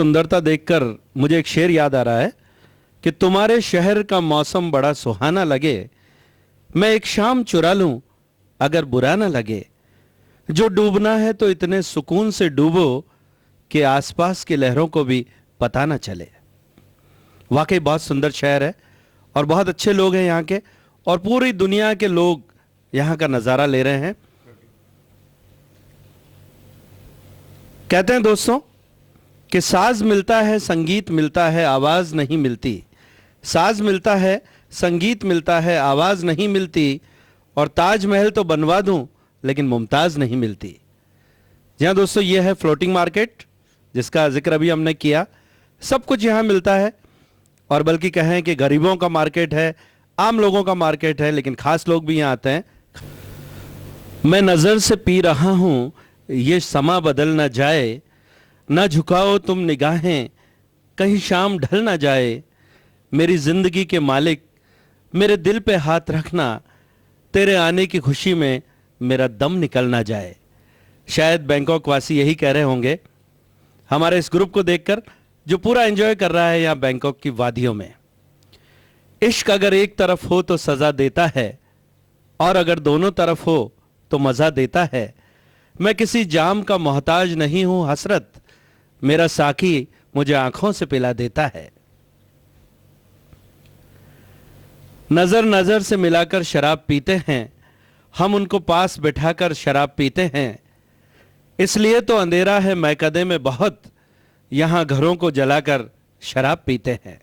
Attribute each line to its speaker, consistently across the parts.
Speaker 1: सुंदरता देखकर मुझे एक शेर याद आ रहा है कि तुम्हारे शहर का मौसम बड़ा सुहाना लगे, मैं एक शाम चुरा लूं अगर बुरा ना लगे। जो डूबना है तो इतने सुकून से डूबो कि आसपास की लहरों को भी पता ना चले। वाकई बहुत सुंदर शहर है और बहुत अच्छे लोग हैं यहाँ के, और पूरी दुनिया के लोग यहाँ का नजारा ले रहे हैं। कहते हैं दोस्तों कि साज मिलता है, संगीत मिलता है, आवाज नहीं मिलती। साज मिलता है, संगीत मिलता है, आवाज नहीं मिलती। और ताजमहल तो बनवा दूं लेकिन मुमताज नहीं मिलती। जी हाँ दोस्तों, यह है फ्लोटिंग मार्केट जिसका जिक्र अभी हमने किया। सब कुछ यहां मिलता है, और बल्कि कहें कि गरीबों का मार्केट है, आम लोगों का मार्केट है, लेकिन खास लोग भी यहां आते हैं। मैं नजर से पी रहा हूं, ये समा बदल ना जाए। ना झुकाओ तुम निगाहें, कहीं शाम ढल ना जाए। मेरी जिंदगी के मालिक, मेरे दिल पे हाथ रखना, तेरे आने की खुशी में मेरा दम निकल ना जाए। शायद बैंकॉक वासी यही कह रहे होंगे हमारे इस ग्रुप को देखकर, जो पूरा एंजॉय कर रहा है यहां बैंकॉक की वादियों में। इश्क अगर एक तरफ हो तो सजा देता है, और अगर दोनों तरफ हो तो मजा देता है। मैं किसी जाम का मोहताज नहीं हूं हसरत, मेरा साकी मुझे आंखों से पिला देता है। नजर नजर से मिलाकर शराब पीते हैं, हम उनको पास बिठाकर शराब पीते हैं। इसलिए तो अंधेरा है मैकदे में बहुत, यहां घरों को जलाकर शराब पीते हैं।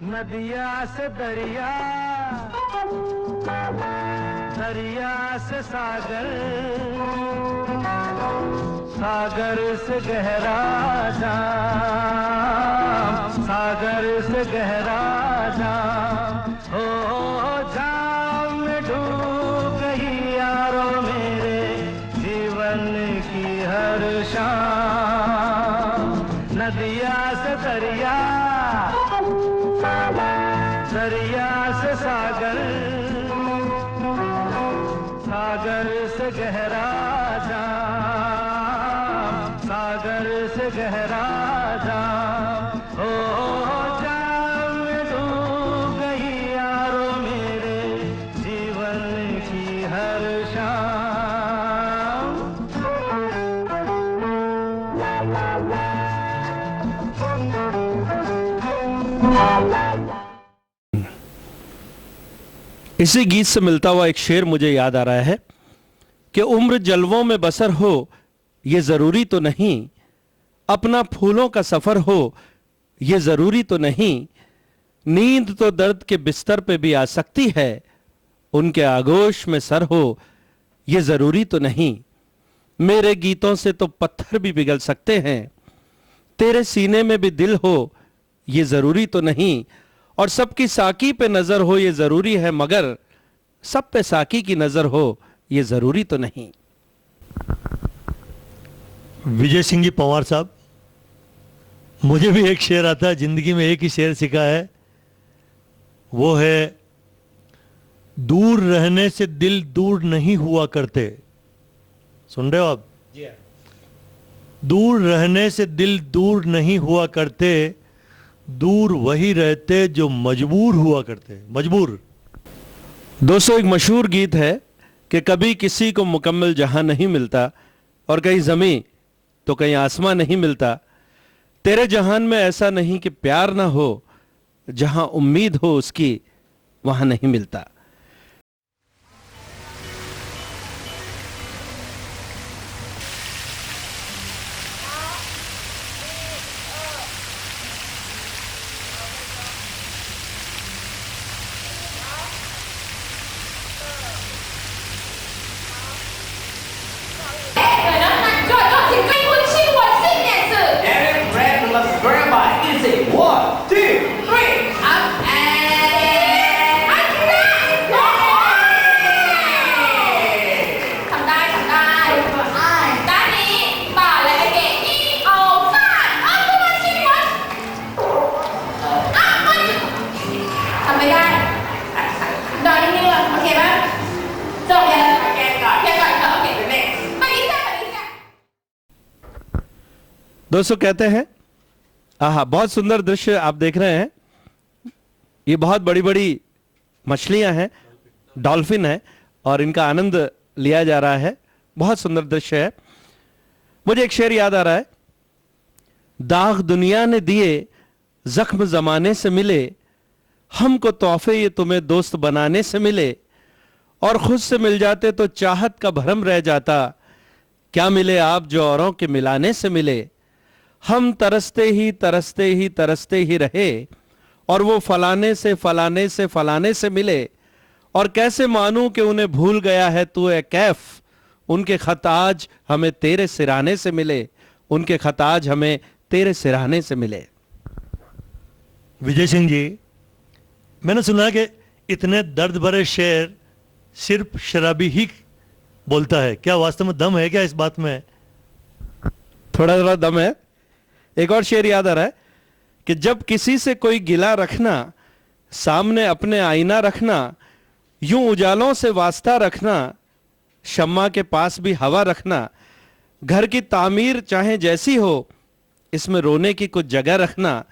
Speaker 2: नदिया से दरिया, दरिया से सागर, सागर से गहरा जाम, सागर से गहरा जाम। हो जाम में डूब गई यारो मेरे जीवन की हर शाम। नदिया से दरिया, दरिया से सागर, सागर से गहरा जाम, सागर से गहरा जाम। हो जाम में डूब गई यारो मेरे जीवन की हर शाम।
Speaker 1: इसी गीत से मिलता हुआ एक शेर मुझे याद आ रहा है कि उम्र जलवों में बसर हो ये जरूरी तो नहीं, अपना फूलों का सफर हो ये जरूरी तो नहीं। नींद तो दर्द के बिस्तर पे भी आ सकती है, उनके आगोश में सर हो ये जरूरी तो नहीं। मेरे गीतों से तो पत्थर भी पिघल सकते हैं, तेरे सीने में भी दिल हो ये जरूरी तो नहीं। और सबकी साकी पे नजर हो ये जरूरी है, मगर सब पे साकी की नजर हो ये जरूरी तो नहीं।
Speaker 3: विजय सिंह जी पवार साहब, मुझे भी एक शेर आता है, जिंदगी में एक ही शेर सीखा है, वो है दूर रहने से दिल दूर नहीं हुआ करते। सुन रहे हो आप? दूर रहने से दिल दूर नहीं हुआ करते, दूर वही रहते जो मजबूर हुआ करते। मजबूर।
Speaker 1: दोस्तों, एक मशहूर गीत है कि कभी किसी को मुकम्मल जहां नहीं मिलता, और कहीं जमीन तो कहीं आसमां नहीं मिलता। तेरे जहान में ऐसा नहीं कि प्यार ना हो, जहां उम्मीद हो उसकी वहां नहीं मिलता।
Speaker 4: Trời đất, trời ơi, thì cây Huynh xin quỳnh xin nhạc sự.
Speaker 1: दोस्तों कहते हैं, आहा, बहुत सुंदर दृश्य आप देख रहे हैं। ये बहुत बड़ी बड़ी मछलियां हैं, डॉल्फिन है, और इनका आनंद लिया जा रहा है। बहुत सुंदर दृश्य है। मुझे एक शेर याद आ रहा है, दाग दुनिया ने दिए, जख्म जमाने से मिले, हमको तोहफे ये तुम्हें दोस्त बनाने से मिले, और खुद से मिल जाते तो चाहत का भरम रह जाता, क्या मिले आप जो औरों के मिलाने से मिले। हम तरसते ही तरसते ही तरसते ही रहे, और वो फलाने से फलाने से फलाने से मिले, और कैसे मानूं कि उन्हें भूल गया है तू ए कैफ, उनके खत आज हमें तेरे सिराने से मिले, उनके खत आज हमें तेरे सिराने से मिले।
Speaker 3: विजय सिंह जी, मैंने सुना कि इतने दर्द भरे शेर सिर्फ शराबी ही बोलता है, क्या वास्तव में दम है क्या इस बात में?
Speaker 1: थोड़ा थोड़ा दम है। एक और शेर याद आ रहा है कि जब किसी से कोई गिला रखना, सामने अपने आईना रखना, यूं उजालों से वास्ता रखना, शम्मा के पास भी हवा रखना, घर की तामीर चाहे जैसी हो, इसमें रोने की कुछ जगह रखना,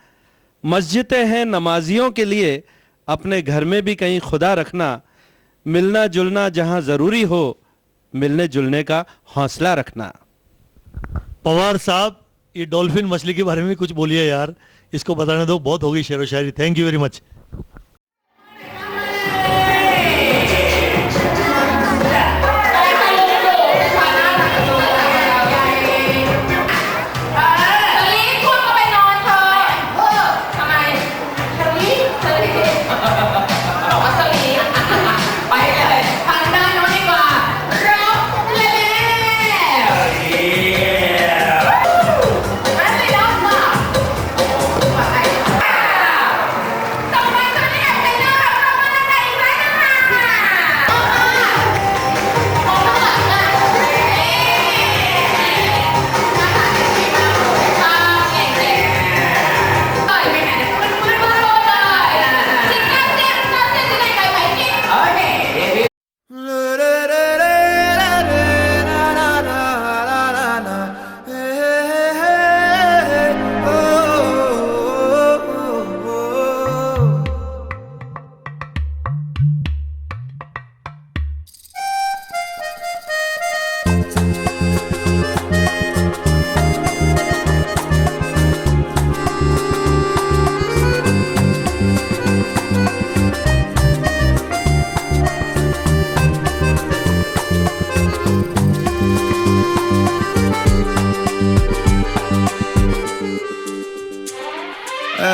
Speaker 1: मस्जिदें हैं नमाजियों के लिए, अपने घर में भी कहीं खुदा रखना, मिलना जुलना जहां जरूरी हो, मिलने जुलने का हौसला रखना।
Speaker 3: पवार साहब, ये डॉल्फिन मछली के बारे में भी कुछ बोलिए यार, इसको बताने दो, बहुत होगी शेर व शायरी। Thank you very much.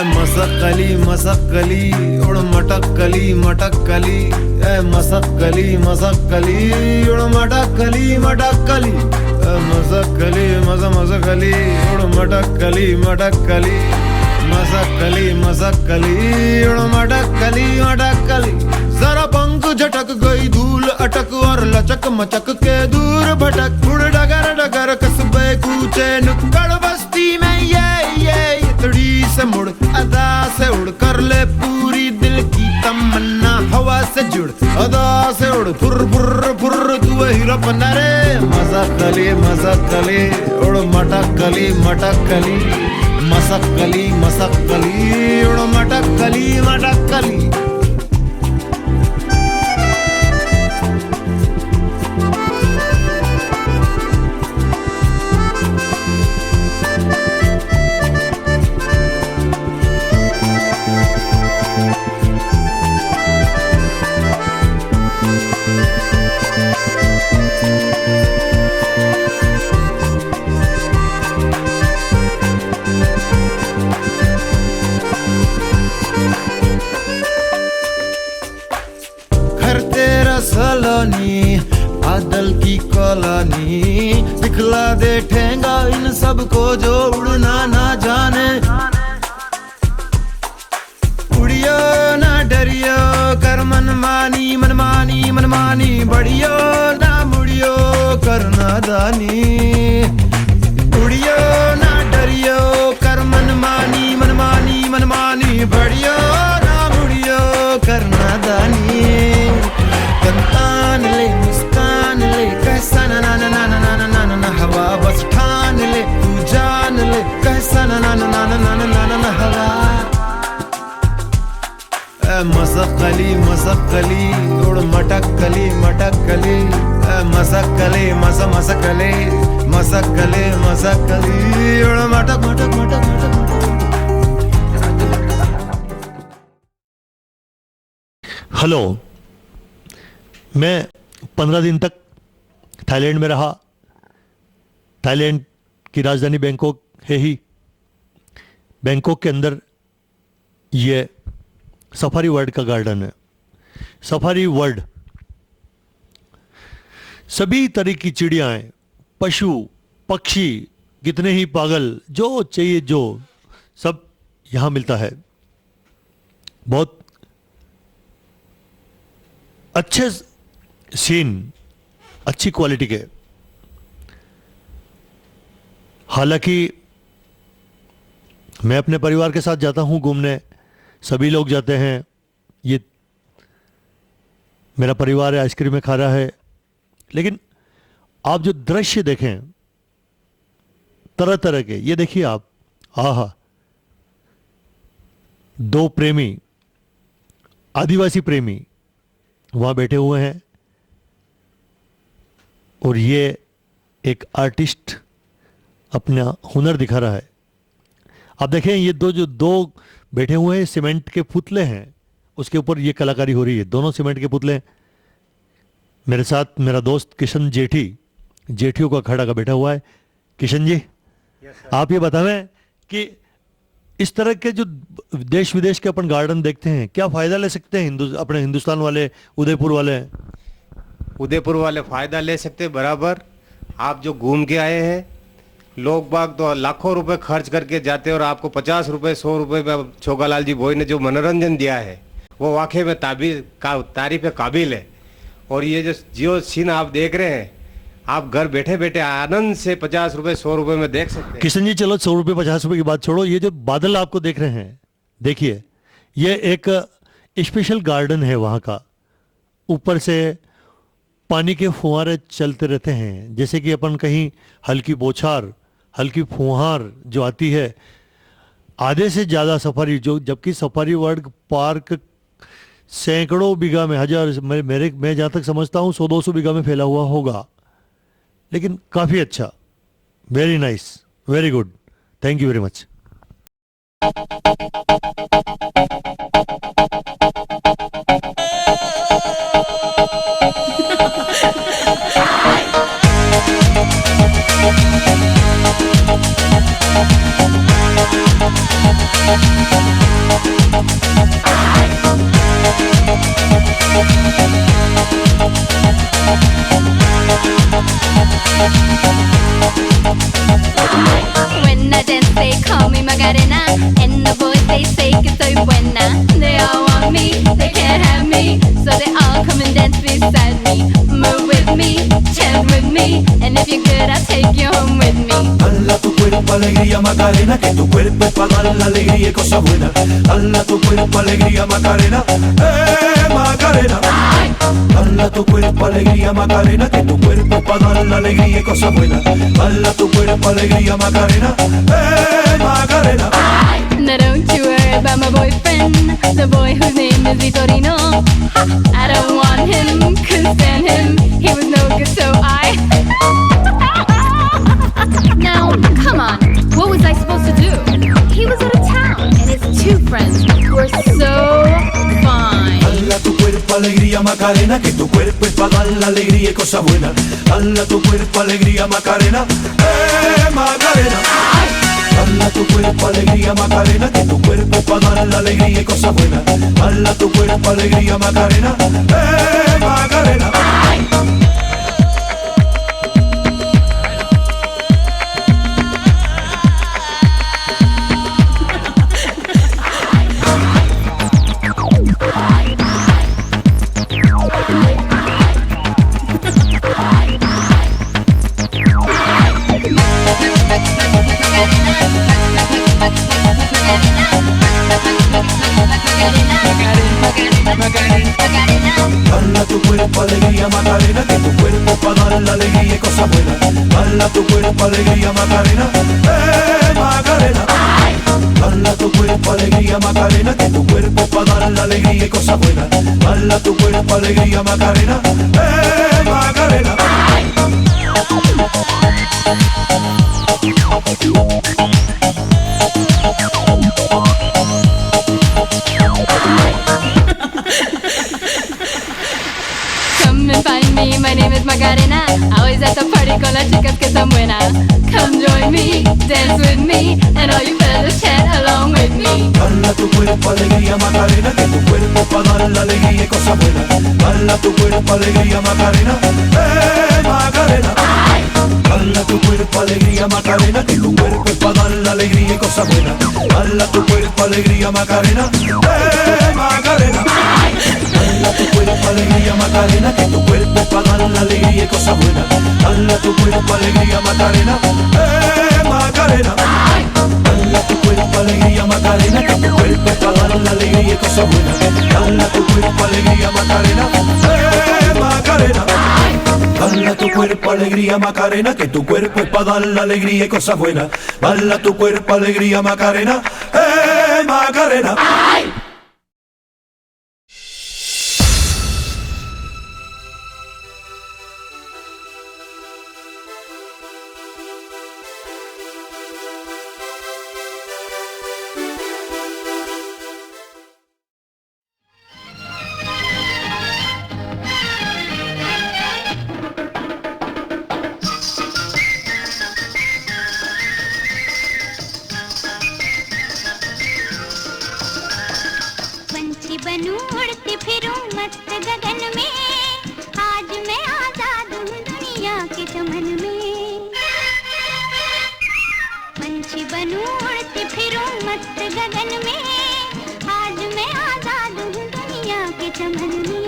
Speaker 4: मसक्कली मसक्कली उड़ मटक्कली मटक्कली, ए मसक्कली मसक्कली उड़ मटक्कली मटक्कली, मसक्कली मसक्कली उड़ मटक्कली मटक्कली, मसक्कली मसक्कली उड़ मटक्कली मटक्कली। जरा पंख झटक गई धूल अटक और लचक मचक के दूर भटक, उड़ डगर डगर कस्बे कूचे नुक्कड़ बस्ती में ये इतड़ी से मुड़, अदा से उड़ कर ले पूरी दिल की तमन्ना, हवा से जुड़ अदा से उड़ फुर फुर फुर तू वही रपना रे। मसक्कली मसक्कली उड़ मटक्कली मटक्कली, मसक्कली मसक्कली उड़ मटक्कली मटक्कली। बादल की कॉलोनी दिखला दे ठेंगा इन सबको जो उड़ना ना जाने, उड़ियो ना डरियो कर मनमानी मनमानी मनमानी, बढ़ियो ना मुड़ियो कर नादानी, उड़ियो ना डरियो कर मनमानी मनमानी मनमानी, बढ़ियो ना मुड़ियो कर नादानी। कंतान ले मुस्कान ले कैसा ना ना ना ना ना ना ना ना, हवा बस ठान ले तू जान ले मसक्कली मसक्कली उड़ मटक्कली मटक्कली मसक्कली मसक्कली मसक्कली मसक्कली उड़ मटक मटक मटक मटक
Speaker 3: हेलो, मैं 15 दिन तक थाईलैंड में रहा। थाईलैंड की राजधानी बैंकॉक है ही। बैंकॉक के अंदर ये सफारी वर्ल्ड का गार्डन है। सफारी वर्ल्ड सभी तरह की चिड़ियाएं, पशु पक्षी, कितने ही पागल, जो चाहिए जो सब यहाँ मिलता है। बहुत अच्छे सीन, अच्छी क्वालिटी के। हालांकि मैं अपने परिवार के साथ जाता हूं घूमने, सभी लोग जाते हैं। ये मेरा परिवार है, आइसक्रीम में खा रहा है। लेकिन आप जो दृश्य देखें तरह तरह के, ये देखिए आप, आहा, दो प्रेमी, आदिवासी प्रेमी वहां बैठे हुए हैं और ये एक आर्टिस्ट अपना हुनर दिखा रहा है। आप देखें, ये दो बैठे हुए हैं, सीमेंट के पुतले हैं, उसके ऊपर ये कलाकारी हो रही है। दोनों सीमेंट के पुतले। मेरे साथ मेरा दोस्त किशन जेठियों का खड़ा का बैठा हुआ है। किशन जी, आप ये बतावें कि इस तरह के जो देश विदेश के अपन गार्डन देखते हैं, क्या फायदा ले सकते हैं अपने हिंदुस्तान वाले, उदयपुर वाले?
Speaker 5: उदयपुर वाले फायदा ले सकते बराबर। आप जो घूम के आए हैं, लोग बाग तो लाखों रुपए खर्च करके जाते हैं और आपको 50 रुपए 100 रुपए में छोगालाल जी भोई ने जो मनोरंजन दिया है वो वाकई में तारीफ काबिल है। और ये जो सीन आप देख रहे हैं, आप घर बैठे बैठे आनंद से 50 रुपए 100 रुपए में देख सकते हैं।
Speaker 3: किशन जी, चलो 100 रुपए 50 रुपए की बात छोड़ो, ये जो बादल आपको देख रहे हैं, देखिए, ये एक स्पेशल गार्डन है वहां का। ऊपर से पानी के फुहारे चलते रहते हैं, जैसे कि अपन कहीं हल्की बौछार, हल्की फुहार जो आती है। आधे से ज्यादा सफारी, जो जबकि सफारी वर्ल्ड पार्क सैकड़ों बीघा में, हजार, मैं जहां तक समझता हूं 100-200 बीघा में फैला हुआ होगा। लेकिन काफी अच्छा, very nice, very good, thank you very much.
Speaker 6: When I dance, they call me Macarena, and the boys they say que soy buena. They all want me, they can't have me, so they all come and dance beside me. Move with me, chant with me, and if you're good, I'll take you home with me.
Speaker 7: Dala tu cuerpo alegría Macarena, que tu cuerpo es para dar la alegría y cosas buenas. Dala tu cuerpo alegría Macarena, Macarena. Dala tu cuerpo alegría Macarena, que tu cuerpo es para dar la alegría y cosas buenas. Dala tu cuerpo alegría Macarena, Macarena.
Speaker 6: Now don't you worry about my boyfriend, the boy whose name is Vitorino. I don't want him, couldn't stand him, he was no good, so I. Now, come on, what was I supposed to do? He was out of town, and his two friends were so fine.
Speaker 7: Dala tu cuerpo alegría Macarena, que tu cuerpo es para dar la alegría y cosas buenas. Dala tu cuerpo alegría Macarena, Macarena. Dala tu cuerpo alegría Macarena, que tu cuerpo es para dar la alegría y cosas buenas. Dala tu cuerpo alegría Macarena, Macarena. Dala tu cuerpo alegría Macarena, que tu cuerpo para dar la alegría y cosas buenas. Dala tu cuerpo alegría Macarena, Macarena. Dala tu cuerpo cuerpo alegría Macarena, que tu cuerpo es para dar la alegría y cosas buenas. Bala tu cuerpo alegría Macarena, Macarena.
Speaker 6: Come and find me, my name is Macarena. Always at the party con las chicas que son buenas. Come join me, dance with me, and all you fellas chat along with me.
Speaker 7: Bala tu cuerpo alegría Macarena, que tu cuerpo para dar la alegría y cosas buenas. Bala tu cuerpo alegría Macarena, Macarena. Bala tu cuerpo alegría Macarena, que tu cuerpo es para dar la alegría y cosas buenas. Bala tu cuerpo alegría Macarena, Macarena. Bala tu cuerpo alegría Macarena, que tu cuerpo es para dar la alegría y cosas buenas. Bala tu cuerpo alegría Macarena, Macarena. Bala tu cuerpo alegría Macarena, que tu cuerpo es para dar la alegría y cosas buenas. Bala tu cuerpo alegría Macarena, Macarena. Bala tu cuerpo alegría Macarena, que tu cuerpo es para dar la alegría y cosas buenas. Bala tu cuerpo alegría Macarena, Macarena.
Speaker 8: पंछी बनूं उड़ती फिरूं मस्त गगन में, आज मैं आजाद हूँ दुनिया के चमन में। पंछी बनूं उड़ती फिरूं मस्त गगन में, आज मैं आजाद हूँ दुनिया के चमन में।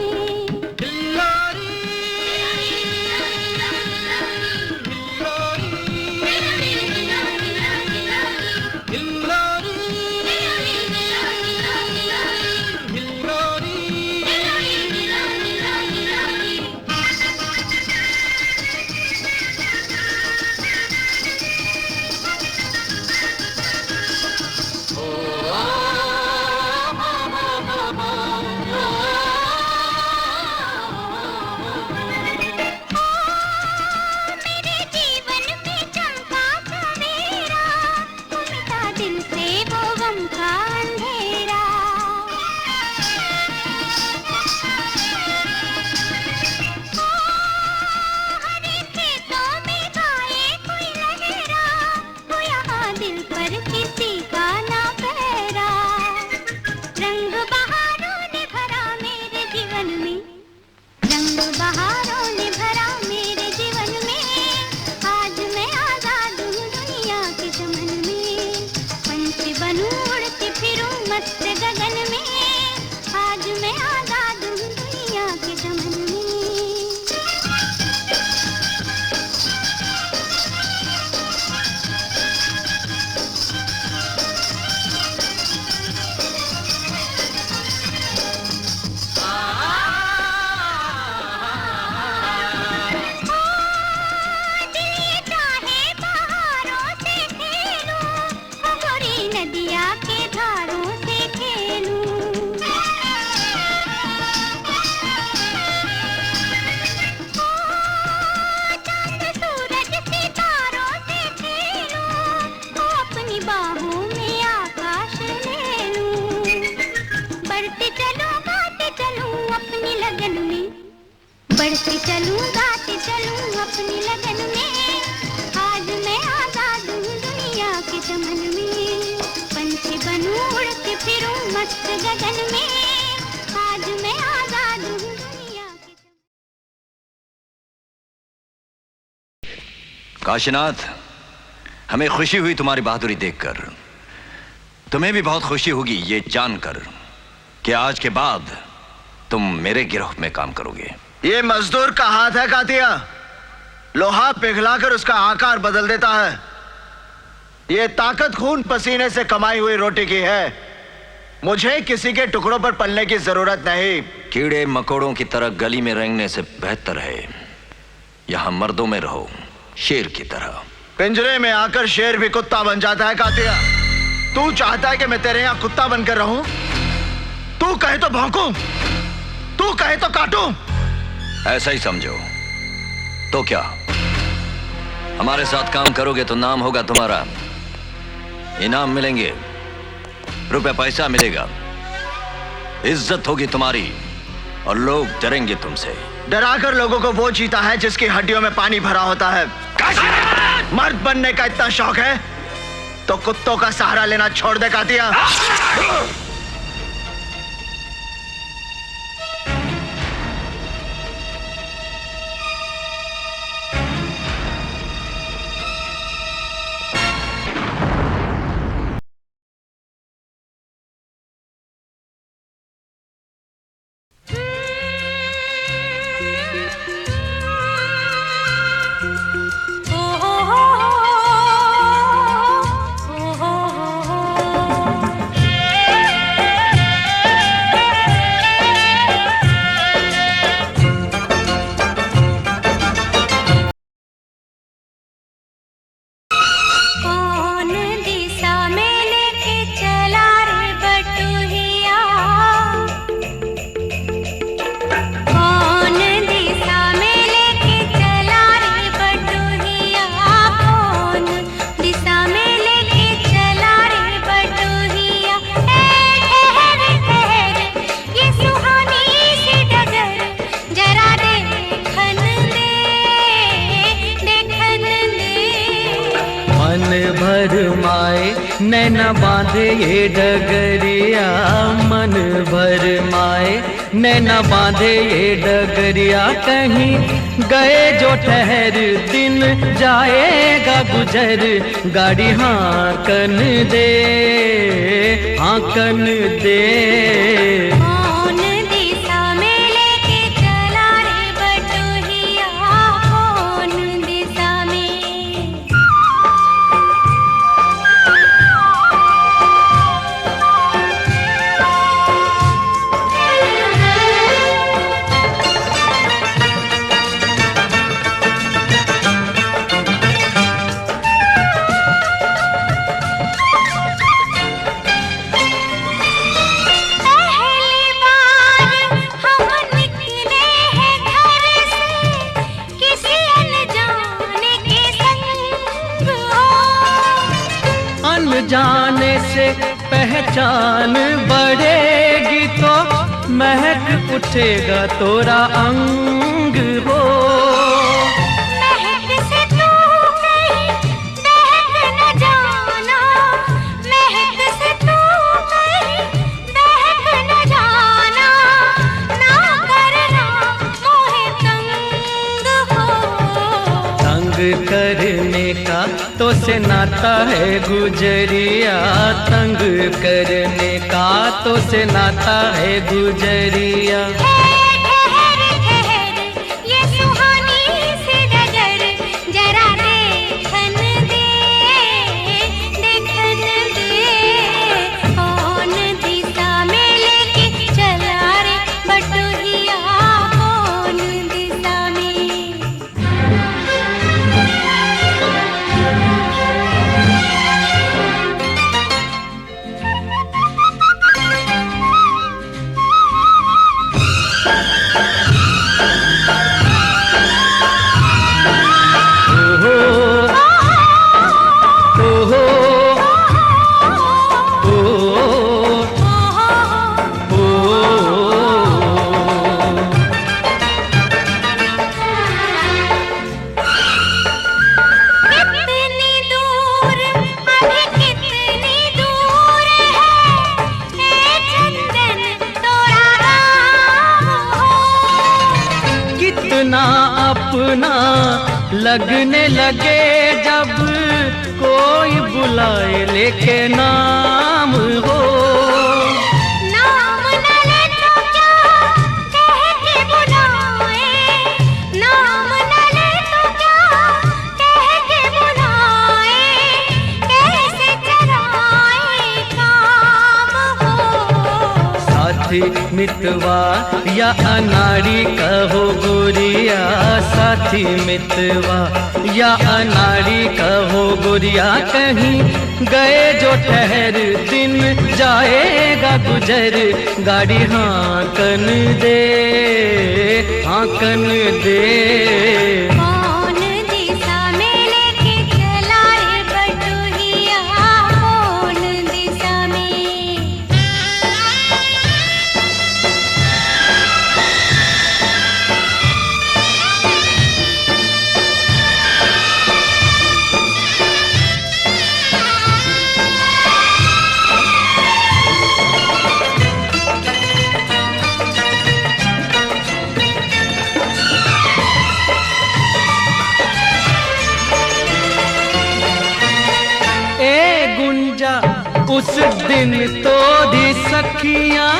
Speaker 8: बढ़ती चलूं गाती चलूं अपनी लगन में, आज मैं आजाद हूँ दुनिया के चमन में। पंछी बनूं उड़ती फिरूं मस्त गगन में, आज मैं आजाद हूँ दुनिया के चमन में।
Speaker 9: काशीनाथ, हमें खुशी हुई तुम्हारी बहादुरी देखकर। तुम्हें भी बहुत खुशी होगी ये जानकर कि आज के बाद तुम मेरे गिरोह में काम करोगे।
Speaker 10: ये मजदूर का हाथ है कातिया, लोहा पिघलाकर उसका आकार बदल देता है। ये ताकत खून पसीने से कमाई हुई रोटी की है। मुझे किसी के टुकड़ों पर पलने की जरूरत नहीं।
Speaker 9: कीड़े मकोड़ों की तरह गली में रेंगने से बेहतर है यहां मर्दों में रहो, शेर की तरह।
Speaker 10: पिंजरे में आकर शेर भी कुत्ता बन जाता है कातिया। तू चाहता है कि मैं तेरे यहां कुत्ता बनकर रहूं? तू कहे तो भौंकूं, तू कहे तो काटूं।
Speaker 9: ऐसा ही समझो। तो क्या हमारे साथ काम करोगे तो नाम होगा तुम्हारा, इनाम मिलेंगे, रुपए पैसा मिलेगा, इज्जत होगी तुम्हारी और लोग डरेंगे तुमसे।
Speaker 10: डराकर लोगों को वो जीता है जिसकी हड्डियों में पानी भरा होता है। मर्द बनने का इतना शौक है तो कुत्तों का सहारा लेना छोड़ दे कातिया।
Speaker 2: नैना बांधे ये डगरिया, मन भर माए नैना बांधे ये डगरिया। कहीं गए जो ठहर दिन जाएगा गुजर, गाड़ी हाँकन दे, हाँकन दे। जाने से पहचान बढ़ेगी तो महक उठेगा तोरा अंग हो। महक से तू कहीं बहक न जाना, महक से तू कहीं बहक न जाना, ना करना मोहे तंग हो। तंग करने का तो से नाता है गुजरिया, तंग करने का तो से नाता है गुजरिया। अपना लगने लगे जब कोई बुलाए लेके नाम हो। नाम न ले तो क्या कह के बुलाए, नाम न ले तो क्या कह के बुलाए, कैसे कराए काम हो। साथ साथी मितवा या अनाड़ी कहो गोरिया, साथी मितवा या अनाड़ी कहो गोरिया, कहीं गए जो ठहर दिन जाएगा गुजर, गाड़ी हाँकन दे हाँकन दे।
Speaker 8: कौन दिशा में लेके चला रे बटुहिया, कौन दिशा में।
Speaker 2: उस दिन तो दी सखियां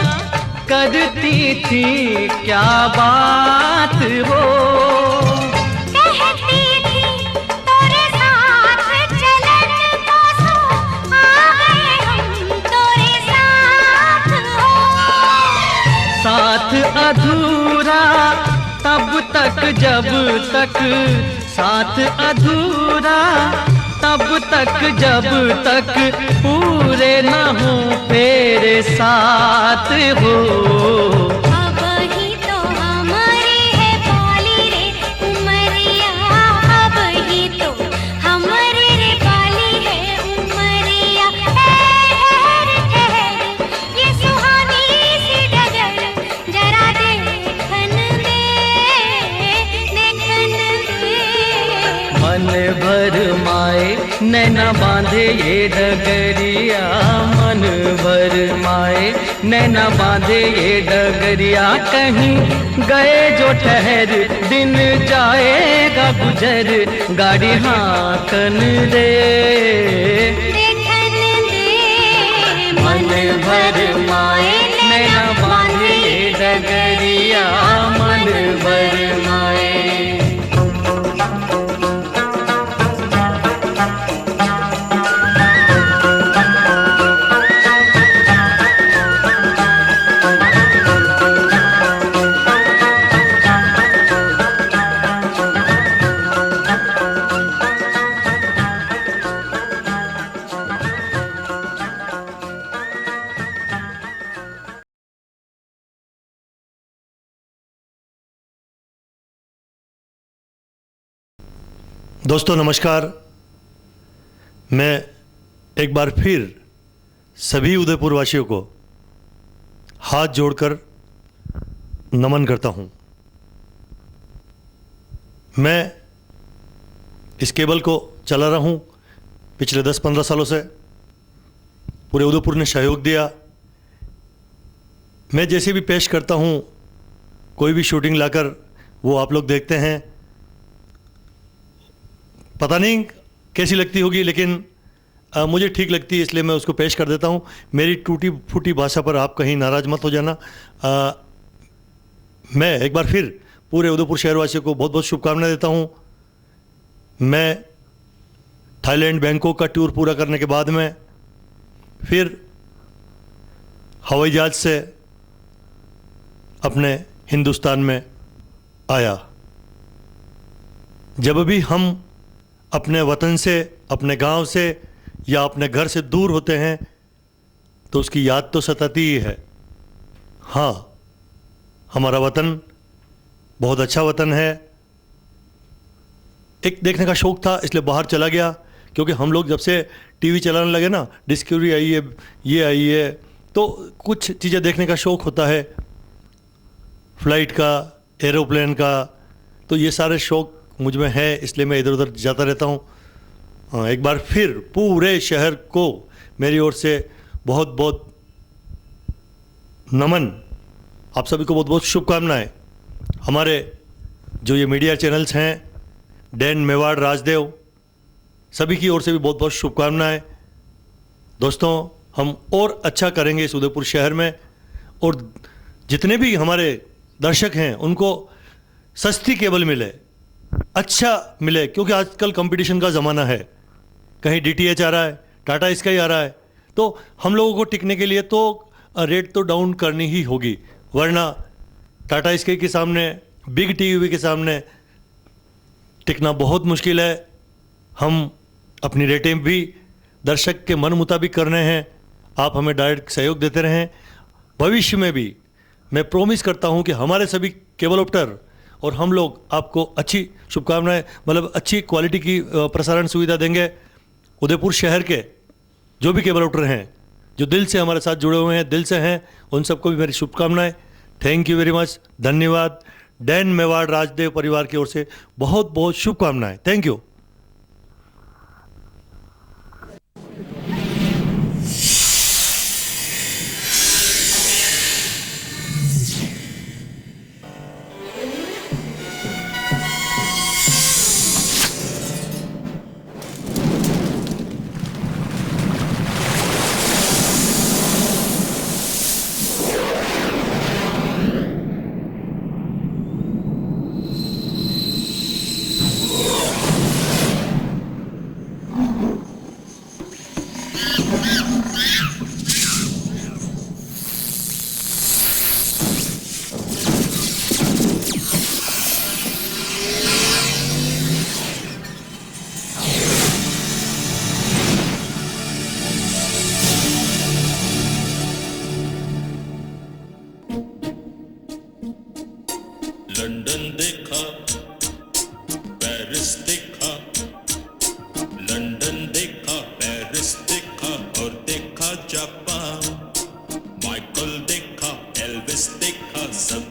Speaker 2: करती थी क्या बात हो,
Speaker 8: कहती थी तोरे साथ चलन को सो, आ गए हम तोरे साथ हो।
Speaker 2: साथ अधूरा तब तक जब तक, साथ अधूरा तब तक जब तक पूरे न हो तेरे साथ हो।
Speaker 8: अब ही तो हमारी है पाली रे उमरिया, अब ही तो हमारी रे पाली है उमरिया। ठहर ठहर ये सुहानी सी डगर, जरा देखन दे देखन दे।
Speaker 2: मन भर माए नैना बांधे ये डगरिया, मन भर माए नैना बांधे ये डगरिया, कहीं गए जो ठहर दिन जाएगा गुजर, गाड़ी हाँकन दे
Speaker 8: देखन दे।
Speaker 2: मन भर माए नैना बांधे ये डगरिया, मन भर माए।
Speaker 3: दोस्तों नमस्कार। मैं एक बार फिर सभी उदयपुर वासियों को हाथ जोड़कर नमन करता हूं। मैं इस केबल को चला रहा हूं पिछले 10-15 सालों से। पूरे उदयपुर ने सहयोग दिया। मैं जैसे भी पेश करता हूं, कोई भी शूटिंग लाकर, वो आप लोग देखते हैं। पता नहीं कैसी लगती होगी, लेकिन मुझे ठीक लगती है, इसलिए मैं उसको पेश कर देता हूँ। मेरी टूटी फूटी भाषा पर आप कहीं नाराज़ मत हो जाना। मैं एक बार फिर पूरे उदयपुर शहरवासियों को बहुत बहुत शुभकामनाएं देता हूँ। मैं थाईलैंड बैंकॉक का टूर पूरा करने के बाद में फिर हवाई जहाज से अपने हिंदुस्तान में आया। जब भी हम अपने वतन से, अपने गांव से या अपने घर से दूर होते हैं तो उसकी याद तो सताती ही है। हाँ, हमारा वतन बहुत अच्छा वतन है। एक देखने का शौक़ था, इसलिए बाहर चला गया, क्योंकि हम लोग जब से टीवी चलाने लगे ना, डिस्कवरी आई है, ये आई है, तो कुछ चीज़ें देखने का शौक़ होता है, फ्लाइट का, एरोप्लेन का। तो ये सारे शौक़ मुझ में है, इसलिए मैं इधर उधर जाता रहता हूँ। एक बार फिर पूरे शहर को मेरी ओर से बहुत बहुत नमन। आप सभी को बहुत बहुत शुभकामनाएं। हमारे जो ये मीडिया चैनल्स हैं, डैन, मेवाड़, राजदेव, सभी की ओर से भी बहुत बहुत शुभकामनाएं। दोस्तों, हम और अच्छा करेंगे इस उदयपुर शहर में, और जितने भी हमारे दर्शक हैं उनको सस्ती केबल मिले, अच्छा मिले, क्योंकि आजकल कंपटीशन का ज़माना है। कहीं DTH आ रहा है, टाटा स्काई आ रहा है, तो हम लोगों को टिकने के लिए तो रेट तो डाउन करनी ही होगी, वरना टाटा स्काई के सामने, बिग टीवी के सामने टिकना बहुत मुश्किल है। हम अपनी रेटिंग भी दर्शक के मन मुताबिक कर रहे हैं, आप हमें डायरेक्ट सहयोग देते रहें। भविष्य में भी मैं प्रॉमिस करता हूं कि हमारे सभी केबल ऑपरेटर और हम लोग आपको अच्छी शुभकामनाएं, मतलब अच्छी क्वालिटी की प्रसारण सुविधा देंगे। उदयपुर शहर के जो भी केबल ऑपरेटर हैं, जो दिल से हमारे साथ जुड़े हुए हैं, दिल से हैं, उन सबको भी मेरी शुभकामनाएं। थैंक यू वेरी मच, धन्यवाद। डैन मेवाड़ राजदेव परिवार की ओर से बहुत बहुत शुभकामनाएं। Thank you.
Speaker 11: लंदन देखा, पेरिस देखा, लंदन देखा, पेरिस देखा और देखा जापान। माइकल देखा, एल्विस देखा, सब